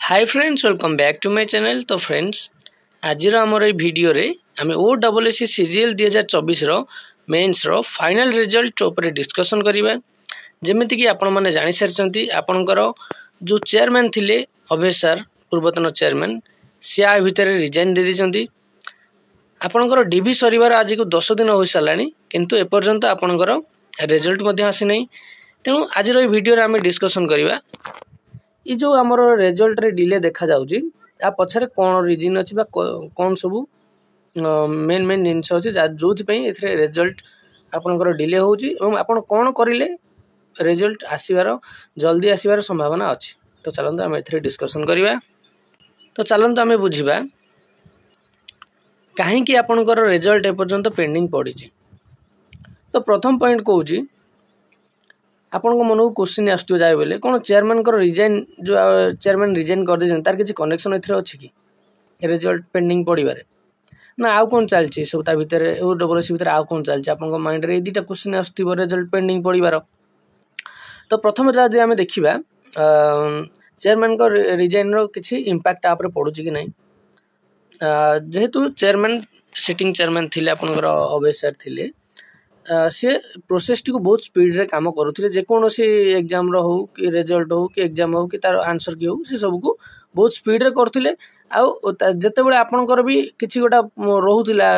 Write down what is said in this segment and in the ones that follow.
Hi friends, welcome back to my channel. तो friends, आज आमर ये वीडियो रे आम OSSC CGL 2024 मेन्स रो फाइनल रिजल्ट ऊपर डिस्कसन करिबा। जेमिति कि आपण माने जानि सारचंती आपनकर जो चेयरमैन थिले अभय सर, पूर्वतन चेयरमैन, सिया भितर रिजाइन दे दिसंती। आपनकर डीवी सरीबार आज को 10 दिन हो सालानी, किंतु एपर्यंत आपनकर रिजल्ट मध्ये आसी नै। तेणु आज रो वीडियो रे आम डिस्कसन करिबा ये जो आमर रिजल्ट रे डिले देखा जाउची आ पछरे कोन रीजन अछि बा कोन सबु मेन मेन जिंस अछि जोथि पई एथरे रिजल्ट आपनकर डिले होउची एवं आपण कोन करिले रिजल्ट आसीबार जल्दी आसीबार संभावना अछि। तो चलंतु हम एथरे डिस्कशन करिबा। तो चलंतु हम बुझिबा काहे कि आपनकर रिजल्ट एपर्यंत पेंडिंग पड़िची। तो प्रथम पॉइंट कहूची आपन को मन को क्वेश्चन आसतो जाय बेले कोन चेयरमैन को रिजाइन जो चेयरमैन रिजाइन कर दे तार किछि कनेक्शन एथरे अछि कि रिजल्ट पेंडिंग पड़िबारे ना आउ कोन चलछि सब ता भीतर OSSC भीतर आउ कोन चलछि आपन को माइंड रे एदिटा क्वेश्चन आसतिबो रिजल्ट पेंडिंग पड़िबार। तो प्रथम जदि हम देखिबा चेयरमैन को रिजाइन रो किछि इंपैक्ट आपरे पडुछि कि नै। जेहेतु चेयरमैन सिटिंग चेयरमैन थिले आपनकर अभय सर थिले, सी प्रोसेस टी को बहुत स्पीड रे काम करुथिले। जेकोसी एग्जाम रो हो कि रिजल्ट हो कि एग्जाम हो कि तार आंसर की हो से सब को बहुत स्पीड रे करथिले। आउ जते बेले आपनकर भी किछि गोटा रहउथिला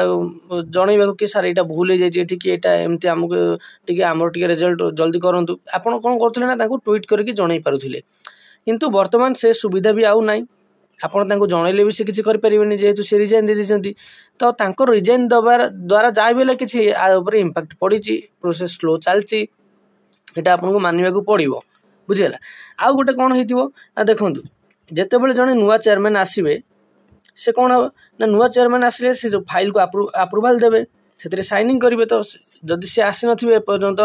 जणैबा कि सर एटा भूल हे जाय कि एटा एमति हमको टिके हमर टिके रिजल्ट जल्दी करंतु आपन कोन करथिले ना ताको ट्वीट करके जणै पारुथिले। किंतु वर्तमान से सुविधा भी आउ नै, आपण तांको जणैले भी से किछि कर परिबेनी जेहेतु से रिजाइन दे दिसंती। तो तांको रिजाइन दबार द्वारा जाय बेले किछि आ ऊपर इंपैक्ट पड़िची, प्रोसेस स्लो चलची, एटा आपन को मानिबा को पड़िबो। बुझियला आ गोटे कोन हेतिबो आ देखंतु जते बेले जणे नुवा चेयरमैन आसीबे से कोन ना नुवा चेयरमैन आसीले से जो फाइल को अप्रूवल देबे सेतरे साइनिंग करिवे। तो जदि से आसी नथिबे पर्यंत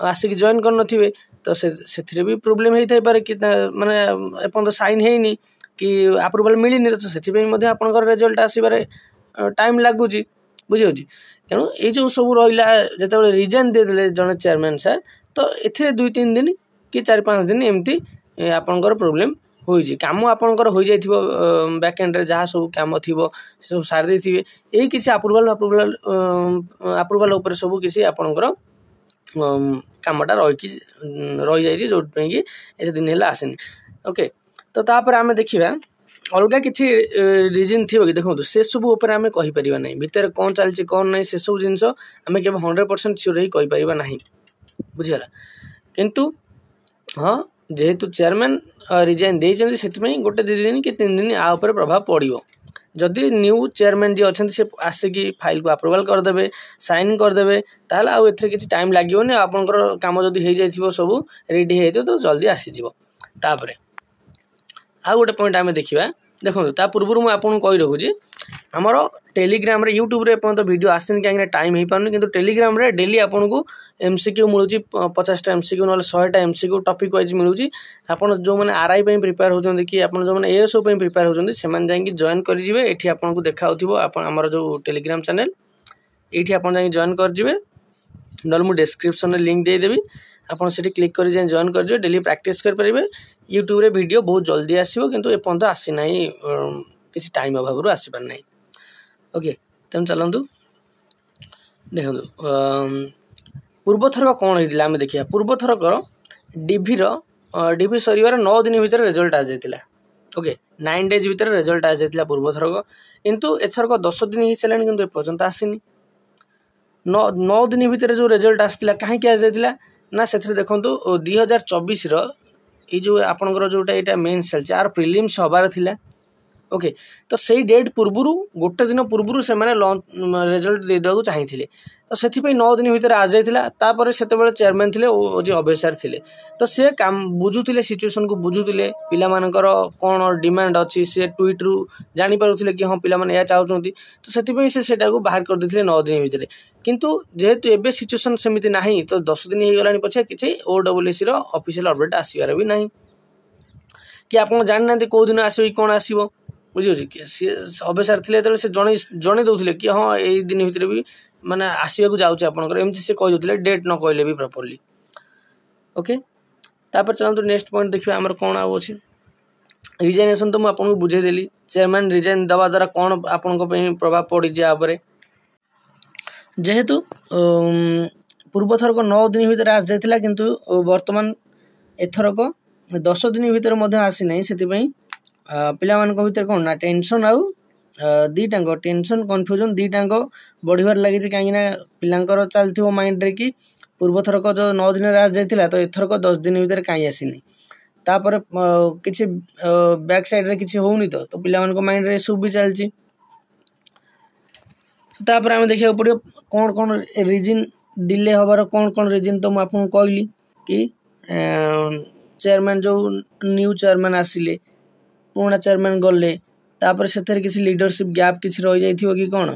आसी कि जॉइन कर नथिबे तो सेथरे भी प्रॉब्लम हेइ थाइ पारे कि माने एपन साइन हेइनी कि अप्रूवल मिलिनी। तो सेथि पे मध्ये आपनकर रिजल्ट आसीबारे टाइम लागुची। बुझियोची तेणु ये जो सब रहिला जते बेले रिजाइन दे देले जने चेयरमैन सर, तो एथिरे 2-3 दिन कि 4-5 दिन एमती आपनकर प्रॉब्लम होइची। काम आपनकर होई जाइथिबो बैक एंड रे जहा सब काम थिबो से सब सार देथिबे। एई किछि अप्रूवल ऊपर सब किछि आपनकर कामटा रहि जाइछि जोट पे कि एते दिन हेला आसेनी। ओके, तो तापर आमे देखिबा अलगा किछि रीजन थिबो कि देखंतु से सब ऊपर आमे कहि परिबा नै भीतर कोन चलछि कोन नै से सब जिंस आमे के 100% श्योर ही कहि परिबा नाही। बुझियला किंतु हां जेहेतु चेयरमैन रिजाइन दे छथि सेति में गोटे 2 दिन कि 3 दिन आ ऊपर प्रभाव पड़िबो। जदि न्यू चेयरमैन जे अछन से आसे कि फाइल को अप्रूवल कर देबे, साइन कर देबे, ताले आ एथरे किछि टाइम लागियोनी। आपनकर काम जदि हेइ जाइथिबो सब रेडी हेइ तो जल्दी आसी जिवो। तापरे आ गोटे पॉइंट आमे देखिबा देखो ता पूर्व मु आपन कहि रखुजी हमर टेलीग्राम रे यूट्यूब रे अपन तो वीडियो आसेन कि टाइम हेइ पाउनी, किंतु टेलीग्राम रे डेली आपन को एमसीक्यू मिलुची 50 टा एमसीक्यू नले 100 टा एमसीक्यू टॉपिक वाइज मिलुची। आपन जो माने आरआई पे प्रिपेयर होचंदी कि आपन जो माने एएसओ पे प्रिपेयर होचंदी से मान जाई कि जॉइन कर जिवे। एठी आपन को देखा होथिबो आपन हमर जो टेलीग्राम चैनल एठी आपन जाई जॉइन कर जिवे। नल मु डिस्क्रिप्शन रे लिंक दे देबी, आपन सेठी क्लिक कर जाई जॉइन कर जिवे। डेली प्रैक्टिस कर परिबे। यूट्यूब रे वीडियो बहुत जल्दी आसीबो, किंतु ए पंत आसी नाही किछि टाइम अभाव रु आसी पर नाही। ओके, तम चलंतु देखंतु पूर्व थर कोन हेतिला हम देखिया। पूर्व थर कर डीवी सरीबार 9 दिन भीतर रिजल्ट आ जायतिला। ओके, 9 डेज भीतर रिजल्ट आ जायतिला पूर्व थर को, किंतु एथर को 10 दिन हि चलानी किंतु ए पर्यंत आसीनी। 9 दिन भीतर जो रिजल्ट आस्तिला काहे कि आ जायतिला ना सेथरे देखंतु 2024 रो ए जो आपनकर जोटा एटा मेन सेल आर प्रीलिम्स हबार थिला। ओके, तो सेई डेट पूर्वरु गोटे दिन पूर्वरु से माने रिजल्ट दे दउ चाहिथिले। तो सेथि पे 9 दिन भीतर आ जायतिला। तापर सेते बेले चेयरमैन थिले ओ जे अभय सर थिले, तो से काम बुझुथिले, सिचुएशन को बुझुथिले, पिला मानकर कोन डिमांड अछि से ट्वीट रु जानि पारुथिले कि हां पिला माने या चाहुचंती। तो सेथि पे से सेटा को बाहर कर दिथिले 9 दिन भीतर। किंतु जेहेतु एबे सिचुएशन सेमिति नाही, तो 10 दिन हे गलानी पछे किछि OSSC रो ऑफिशियल अपडेट आसीबार भी नाही कि आपन जानि नांती को दिन आसीबो कोन आसीबो। बुझियो कि से अभय सर थिले त से जणे दउथिले कि हां ए दिन भीतर भी माने आसीबा को जाउछ आपनकर एमति से कहि दउथिले, डेट न कहले भी प्रॉपर्ली। ओके, तापर चलंतु नेक्स्ट पॉइंट देखिबा हमर कोन आउ अछि। रिजाइनेसन तो मुझे बुझेदेली चेयरमैन रिजाइन दवा द्वारा कौन आपण प्रभाव पड़ी जाए जेहेतु पूर्व थरक 9 दिन भितर आसी जाइथिला किंतु वर्तमान एथरक 10 दिन भितर मध्य आसी नहीं से पिला मानक भितर कौन ना टेंशन आउ दीटांग टेंशन कन्फ्यूजन दीटांग बढ़िबार लगी कहीं पिलांकर चलथिबो माइंड रे कि पूर्व थरक जो 9 दिन आसी जाइथिला तो एथरक 10 दिन भितर कहीं आसीनी तापर किछि बैक साइड रे किछि होउनी तो पिला मानक माइंड रे सब भी चलची तापर आम देखा पड़ो कौन कौन रिजन डिले हबार कौन कौन रिजन तो मुझे कहली कि चेयरमैन जो न्यू चेयरमैन आसिले पुराना चेयरमैन गले तापर से किसी लीडरशिप गैप किसी रही जाइथिबो कि कौन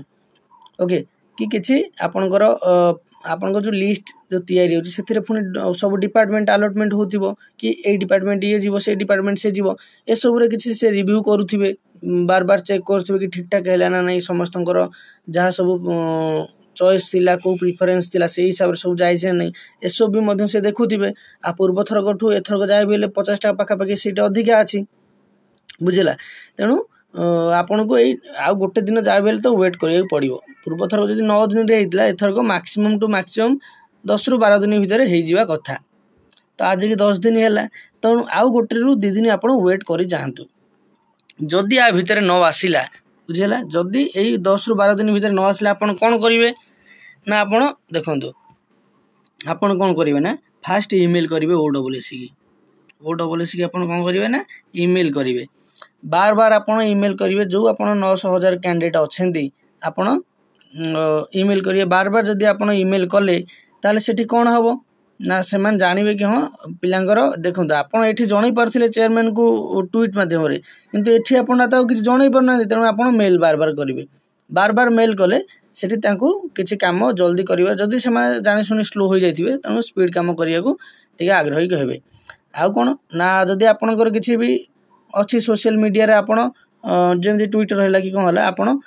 ओके कि किसी आपणकर आपणकर जो लिस्ट जो तैयारी होची से पुणी सब डिपार्टमेंट अलॉटमेंट होतिबो कि ए डिपार्टमेंट ये जीवो से डिपार्टमेंट से जीवो ए सब रे किसी से रिव्यू करूथिबे बार बार चेक करूथिबे कि ठीक ठाक हैला ना नहीं समस्तंकर जहाँ सब चॉइस थिला को प्रिफरेंस थिला से हिसाब से सब जाय से नहीं ए सब भी मध्य से देखुथिबे आ पूर्व थरकठू एथरक जाय बेले 50 टा पाखा पाखी सीट अधिका अछि बुझिला तेणु आपन को आउ गोटे दिन जाए बेले तो वेट करिया पड़िबो पूर्व थरक जदि 9 दिन रे हेतिला एथरक मैक्सिमम टू मैक्सिमम 10 रु 12 दिन भितर हे जिवा कथा तो आज की 10 दिन है तेणु आउ गोटे रु 2 दिन आपन वेट करी जांतु जदि आ भितर न आसिला बुझिला जदि एई 10 रु 12 दिन भितर न आसिला आपन कोन करिवे ना आपन देखंतु आपन कोन करिवे ना फास्ट ईमेल करिवे ओडब्ल्यूएस की आपन कोन करिवे ना ईमेल करिवे बार बार आपन ईमेल करिवे जो आपन 900,000 कैंडिडेट अछेंती आपन ईमेल करिवे बार बार जदि आपन ईमेल कले ताले सेठी कोन हबो ना सेमान जानिबे कि हां पिलांगर देखंतु आपन एठी जणै परथिले चेयरमैन को ट्वीट माध्यम रे किंतु एठी आपन ताऊ किछ जणै परना तेणु आपन मेल बार बार करिवे बार बार मेल कले सेठी तांको किछि काम जल्दी करिवे जदि सेमा जानि सुनि स्लो हो जाइथिबे तेणु स्पीड काम करिया को टिके आग्रही कहबे आउ कोन ना जदि आपनकर किछि भी अच्छी सोशल मीडिया रे आपण जेमि ट्विटर हैला कि कोन होला आपण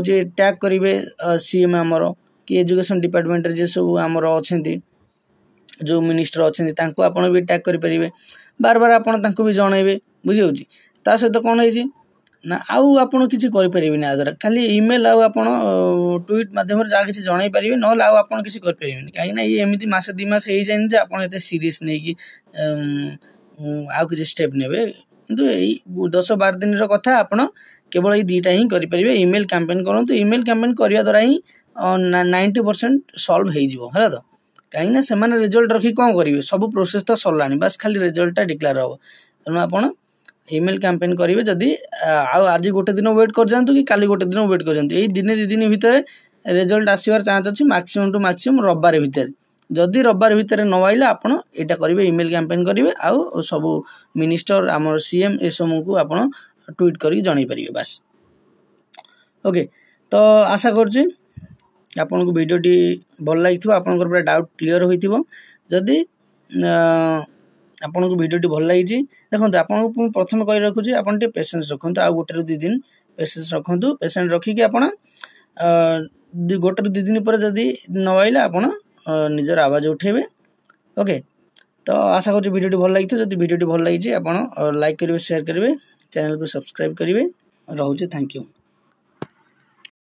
जे टैग करिवे सीएम हमरो कि एजुकेशन डिपार्टमेंट रे जे सब हमरो अछंती जो मिनिस्टर अछंती तांको आपण भी टैग करि परिवे बार बार आपण तांको भी जणाइबे बुझि होची ता सहित कोन हेची ना आउ आपण किछि करि परिबेनी आदर खाली ईमेल आउ आपण ट्वीट माध्यम रे जा किछि जणाइ परिबे न आउ आपण किछि करि परिबेनी काहे ना ये एमिति मासे 2 मास हेइ जाइन जे आपण एते सीरियस नै कि आउ किछि स्टेप नेबे किंतु एई 10-12 दिन रो कथा आपण केवल ए दीटा ही करि परिबे ईमेल कैंपेन करंतु ईमेल कैंपेन करिया द्वारा ही 90% सॉल्व हेइ जिवो हला तो काहे ना सेमाने रिजल्ट रखी कोन करिवे सब प्रोसेस तो सरलानी बस खाली रिजल्ट डिक्लेयर हो तनो आपण ईमेल कैंपेन करिवे जदी आज गोटे दिन वेट कर जानतु कि काली गोटे दिन वेट कर जानतु एई दिने 2 दिन भितर रिजल्ट आसीबार चांस अछि मैक्सिमम टू मैक्सिमम रविवार भितर जदि रविवार भितर न आइला आपण एटा करिवे ईमेल कैंपेन करिवे आउ सब मिनिस्टर हमर सीएम ए समूह को आपण ट्वीट करी जणाई परिवे बस ओके तो आशा करछि आपन को वीडियो टी भल लागिथिबो आपन पूरा डाउट क्लियर होइथिबो जदि आपन को वीडियो टी भल लागिछि देखंतु आपन को प्रथम कहि रखुछि आपन टे पेशेंस रखंतु आ गोटे रु 2 दिन पेशेंस रखंतु पेशेंस रखी कि आपन गोटे रु 2 दिन पर जदि न आइला आपन निजर आवाज उठेबे ओके तो आशा करछि वीडियो टी भल लागिथि जदि वीडियो टी भल लागिछि आपन लाइक करिवे शेयर करिवे चैनल को सब्सक्राइब करिवे रहउछि थैंक यू।